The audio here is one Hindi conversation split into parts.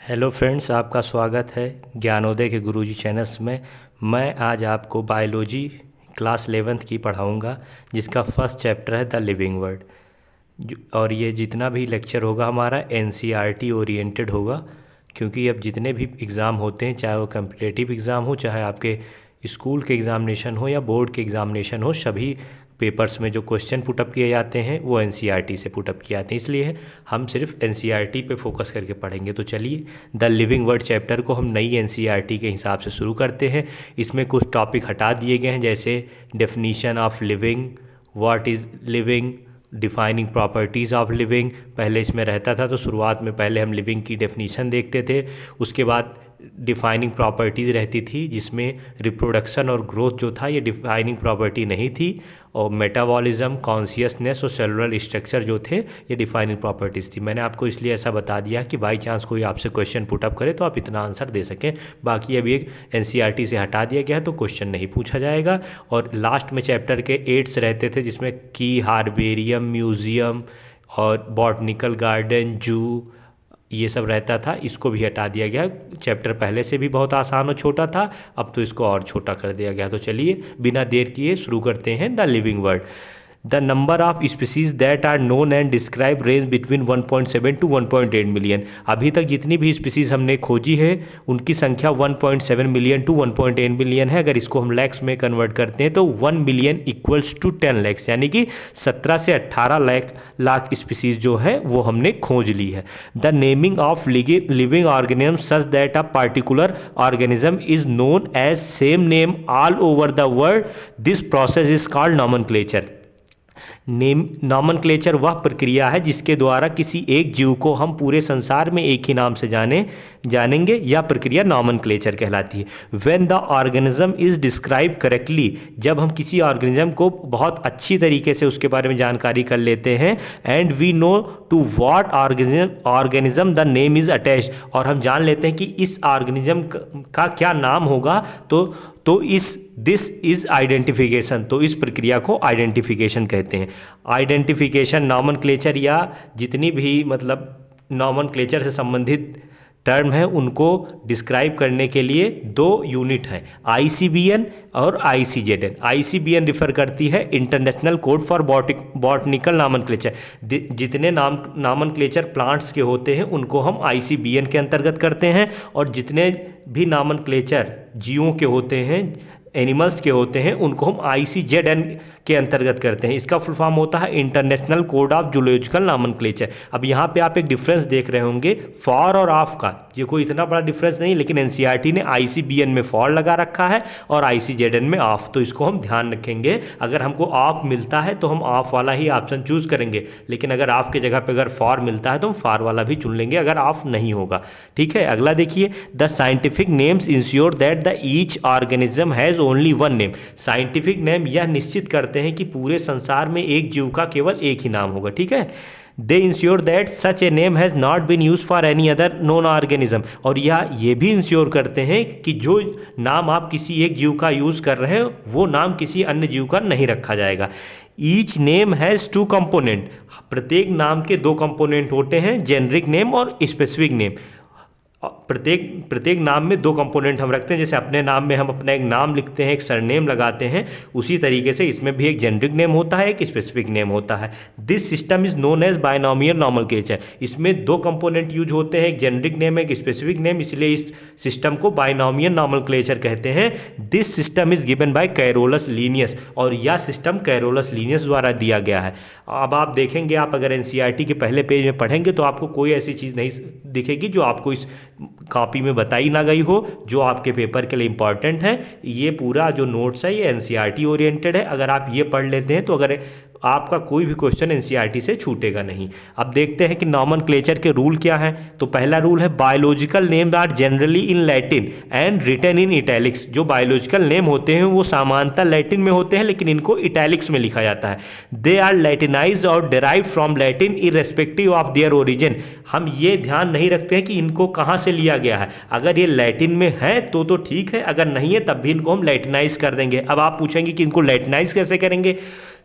हेलो फ्रेंड्स, आपका स्वागत है ज्ञानोदय के गुरुजी चैनल्स में। मैं आज आपको बायोलॉजी क्लास 11th की पढ़ाऊंगा, जिसका फर्स्ट चैप्टर है द लिविंग वर्ड। और ये जितना भी लेक्चर होगा हमारा एनसीईआरटी ओरिएंटेड होगा, क्योंकि अब जितने भी एग्ज़ाम होते हैं, चाहे वो कम्पिटिटिव एग्ज़ाम हो, चाहे आपके स्कूल के एग्ज़ामिनेशन हो या बोर्ड के एग्ज़ामिनेशन हो, सभी पेपर्स में जो क्वेश्चन पुटअप किए जाते हैं वो एनसीईआरटी से पुटअप किए जाते हैं। इसलिए हम सिर्फ एनसीईआरटी पे फोकस करके पढ़ेंगे। तो चलिए द लिविंग वर्ड चैप्टर को हम नई एनसीईआरटी के हिसाब से शुरू करते हैं। इसमें कुछ टॉपिक हटा दिए गए हैं, जैसे definition of living, what is living, defining properties of living. पहले इसमें रहता था, तो शुरुआत में पहले हम लिविंग की डेफिनीशन देखते थे, उसके बाद डिफाइनिंग प्रॉपर्टीज़ रहती थी, जिसमें रिप्रोडक्शन और ग्रोथ जो था ये डिफाइनिंग प्रॉपर्टी नहीं थी, और मेटाबॉलिज्म, कॉन्शियसनेस और सेलुलर स्ट्रक्चर जो थे ये डिफाइनिंग प्रॉपर्टीज़ थी। मैंने आपको इसलिए ऐसा बता दिया कि बाई चांस कोई आपसे क्वेश्चन पुटअप करे तो आप इतना आंसर दे सकें। बाकी अभी एक एनसीईआरटी से हटा दिया गया है, तो क्वेश्चन नहीं पूछा जाएगा। और लास्ट में चैप्टर के 8 रहते थे, जिसमें की, हार्बेरियम, म्यूज़ियम और बॉटनिकल गार्डन, जू, ये सब रहता था। इसको भी हटा दिया गया। चैप्टर पहले से भी बहुत आसान और छोटा था, अब तो इसको और छोटा कर दिया गया। तो चलिए बिना देर किए शुरू करते हैं the living world. The number of species that are known and describe range between 1.7 to 1.8 million. अभी तक जितनी भी स्पीसीज हमने खोजी है उनकी संख्या 1.7 मिलियन टू 1.8 मिलियन है। अगर इसको हम लैक्स में कन्वर्ट करते हैं तो 1 मिलियन इक्वल्स टू 10 लैक्स, यानी कि 17 से 18 लाख स्पीसीज जो है वो हमने खोज ली है। The naming of living organism such that a particular organism is known as same name all over the world, this process is called nomenclature. Nomenclature वह प्रक्रिया है जिसके द्वारा किसी एक जीव को हम पूरे संसार में एक ही नाम से जानेंगे। यह प्रक्रिया नॉमेनक्लेचर कहलाती है। When the organism is describe correctly, जब हम किसी ऑर्गेनिज्म को बहुत अच्छी तरीके से उसके बारे में जानकारी कर लेते हैं, and we know to what organism the name is attached, और हम जान लेते हैं कि इस ऑर्गेनिज्म का क्या नाम होगा, तो दिस इज आइडेंटिफिकेशन। तो इस प्रक्रिया को आइडेंटिफिकेशन कहते हैं। आइडेंटिफिकेशन, नॉमेनक्लेचर या जितनी भी नॉमेनक्लेचर से संबंधित टर्म है उनको डिस्क्राइब करने के लिए दो यूनिट हैं, आईसीबीएन और आईसीजेडएन। आईसीबीएन रिफर करती है international code for botanical nomenclature. जितने नॉमेनक्लेचर प्लांट्स के होते हैं उनको हम आईसीबीएन के अंतर्गत करते हैं, और जितने भी नॉमेनक्लेचर जीवों के होते हैं, एनिमल्स के होते हैं, उनको हम आईसीजेडएन के अंतर्गत करते हैं। इसका फुल फॉर्म होता है international code of zoological nomenclature. अब यहाँ पे आप एक डिफरेंस देख रहे होंगे फॉर और ऑफ का, ये कोई इतना बड़ा डिफरेंस नहीं, लेकिन एनसीईआरटी ने आईसीबीएन में फॉर लगा रखा है और आईसीजेडएन में ऑफ, तो इसको हम ध्यान रखेंगे। अगर हमको ऑफ मिलता है तो हम ऑफ वाला ही ऑप्शन चूज करेंगे, लेकिन अगर ऑफ के जगह पे अगर फॉर मिलता है तो हम फॉर वाला भी चुन लेंगे अगर ऑफ नहीं होगा। ठीक है, अगला देखिए, the scientific names ensure that the each organism has only one name. Scientific name यह निश्चित करते हैं कि पूरे संसार में एक जीव का केवल एक ही नाम होगा। ठीक है, they ensure that such a name has not been use for any other known organism. और ये भी इंश्योर करते हैं कि जो नाम आप किसी एक जीव का यूज कर रहे हैं वो नाम किसी अन्य जीव का नहीं रखा जाएगा। Each name has 2 component. प्रत्येक नाम के 2 कंपोनेंट होते हैं, जेनरिक नेम और स्पेसिफिक नेम। प्रत्येक नाम में 2 कंपोनेंट हम रखते हैं। जैसे अपने नाम में हम अपना एक नाम लिखते हैं, एक सरनेम लगाते हैं, उसी तरीके से इसमें भी एक जेनरिक नेम होता है, एक स्पेसिफिक नेम होता है। This system is known as binomial nomenclature. इसमें 2 कंपोनेंट यूज होते हैं, एक जेनरिक नेम, एक स्पेसिफिक नेम, इसलिए इस सिस्टम को बायनॉमियल नॉमेनक्लेचर कहते हैं। This system is given by Carolus Linnaeus, और यह सिस्टम कैरोलस लीनियस द्वारा दिया गया है। अब आप देखेंगे, आप अगर एनसीईआरटी के पहले पेज में पढ़ेंगे तो आपको कोई ऐसी चीज़ नहीं दिखेगी जो आपको इस कॉपी में बताई ना गई हो, जो आपके पेपर के लिए इंपॉर्टेंट है। ये पूरा जो नोट्स है ये एनसीईआरटी ओरिएंटेड है। अगर आप ये पढ़ लेते हैं तो अगर आपका कोई भी क्वेश्चन एनसीईआरटी से छूटेगा नहीं। अब देखते हैं कि नॉमेनक्लेचर के रूल क्या हैं। तो पहला रूल है, biological names are generally in Latin and written in italics. जो बायोलॉजिकल नेम होते हैं वो सामान्यतः लैटिन में होते हैं, लेकिन इनको इटैलिक्स में लिखा जाता है। दे आर लैटिनाइज्ड और derived from Latin irrespective of their origin. हम ये ध्यान नहीं रखते हैं कि इनको कहाँ से लिया गया है। अगर ये लैटिन में है तो ठीक है, अगर नहीं है तब भी इनको हम लैटिनाइज कर देंगे। अब आप पूछेंगे कि इनको लैटिनाइज कैसे करेंगे,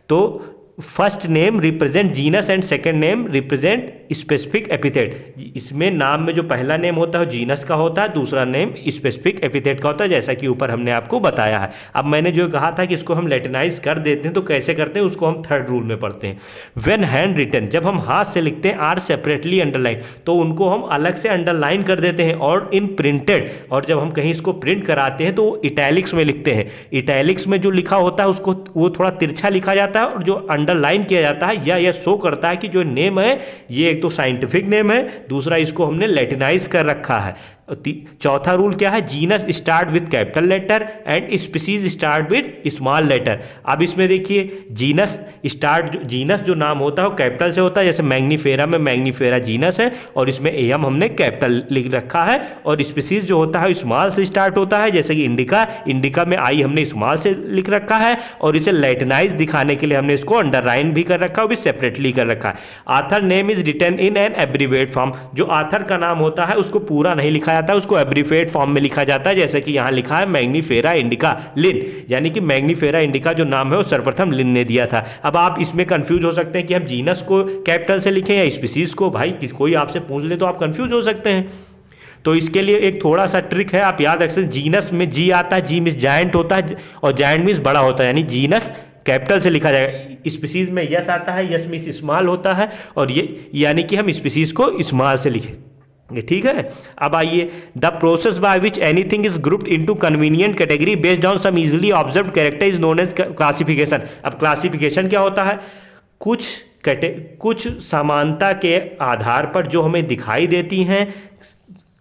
तो first name represent genus and second name represent specific epithet. इसमें नाम में जो पहला नेम होता है जीनस का होता है, दूसरा नेम स्पेसिफिक एपिथेट का होता है, जैसा कि ऊपर हमने आपको बताया है। अब मैंने जो कहा था कि इसको हम लैटिनाइज कर देते हैं, तो कैसे करते हैं उसको हम थर्ड रूल में पढ़ते हैं। व्हेन हैंड रिटन, जब हम हाथ से लिखते हैं, आर सेपरेटली अंडरलाइन, तो उनको हम अलग से अंडरलाइन कर देते हैं। और इन प्रिंटेड, और जब हम कहीं इसको प्रिंट कराते हैं तो इटैलिक्स में लिखते हैं। इटैलिक्स में जो लिखा होता है उसको वो थोड़ा तिरछा लिखा जाता है, और जो अंडरलाइन किया जाता है या यह शो करता है कि जो नेम है ये एक तो साइंटिफिक नेम है, दूसरा इसको हमने लैटिनाइज कर रखा है। चौथा रूल क्या है, genus start with capital letter and species start with small letter. अब इसमें देखिए जीनस जो नाम होता है वो कैपिटल से होता है, जैसे मैग्नीफेरा में मैग्नीफेरा जीनस है और इसमें एम हमने कैपिटल लिख रखा है। और स्पीसीज जो होता है स्मॉल से स्टार्ट होता है, जैसे कि इंडिका में आई हमने स्मॉल से लिख रखा है, और इसे लैटिनाइज दिखाने के लिए हमने इसको अंडरलाइन भी कर रखा है, वो भी सेपरेटली कर रखा है। Author name is written in an abbreviate form, जो आथर का नाम होता है उसको पूरा नहीं लिखा जाता है, उसको एब्रीफेट फॉर्म में लिखा जाता है, जैसे कि यहां लिखा है मैग्नीफेरा इंडिका लिन, यानी कि मैग्नीफेरा इंडिका जो नाम है वो सर्वप्रथम लिन ने दिया था। अब आप इसमें कंफ्यूज हो सकते हैं कि हम जीनस को कैपिटल से लिखें या स्पीसीज को। भाई कोई आपसे पूछ ले तो आप कंफ्यूज हो सकते हैं। तो इसके लिए एक थोड़ा सा ट्रिक है, आप याद रख सकते हैं। जीनस में जी आता है, जी मीन्स जायंट होता है और जायंट मीन्स बड़ा होता है, यानी जीनस कैपिटल से लिखा जाएगा। स्पीसीज में यस आता है, यस मीन्स स्मॉल होता है, और ये यानी कि हम स्पीसीज को स्मॉल से लिखें। ठीक है। अब आइए, the process by which anything is grouped into convenient category based on some easily observed character is known as classification. अब क्लासिफिकेशन क्या होता है, कुछ समानता के आधार पर जो हमें दिखाई देती हैं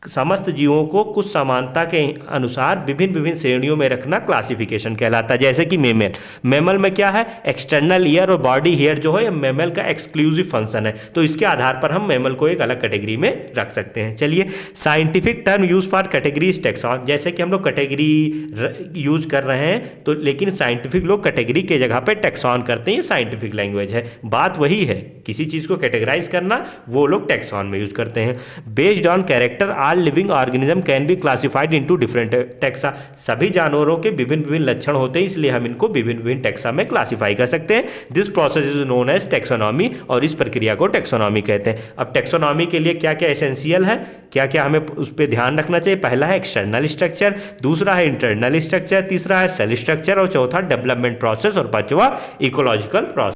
समस्त जीवों को कुछ समानता के अनुसार विभिन्न श्रेणियों में रखना क्लासिफिकेशन कहलाता है। जैसे कि मेमल में क्या है, एक्सटर्नल ईयर और बॉडी हेयर जो है ये मेमल का एक्सक्लूसिव फंक्शन है, तो इसके आधार पर हम मेमल को एक अलग कैटेगरी में रख सकते हैं। चलिए, scientific term use for categories taxon, जैसे कि हम लोग कैटेगरी यूज कर रहे हैं, तो लेकिन साइंटिफिक लोग कैटेगरी के जगह पर टैक्सॉन करते हैं, ये साइंटिफिक लैंग्वेज है। बात वही है, किसी चीज़ को कैटेगराइज करना वो लोग टैक्सॉन में यूज करते हैं। Based on character all living organism can be classified into different taxa, सभी जानवरों के विभिन्न लक्षण होते हैं, इसलिए हम इनको विभिन्न टैक्सा में क्लासिफाई कर सकते हैं। This process is known as taxonomy, और इस प्रक्रिया को टैक्सोनॉमी कहते हैं। अब टैक्सोनॉमी के लिए क्या क्या एसेंशियल है, क्या क्या हमें उस पर ध्यान रखना चाहिए। पहला है एक्सटर्नल स्ट्रक्चर, दूसरा है इंटरनल स्ट्रक्चर, तीसरा है सेल स्ट्रक्चर, और चौथा डेवलपमेंट प्रोसेस, और पांचवा इकोलॉजिकल प्रोसेस।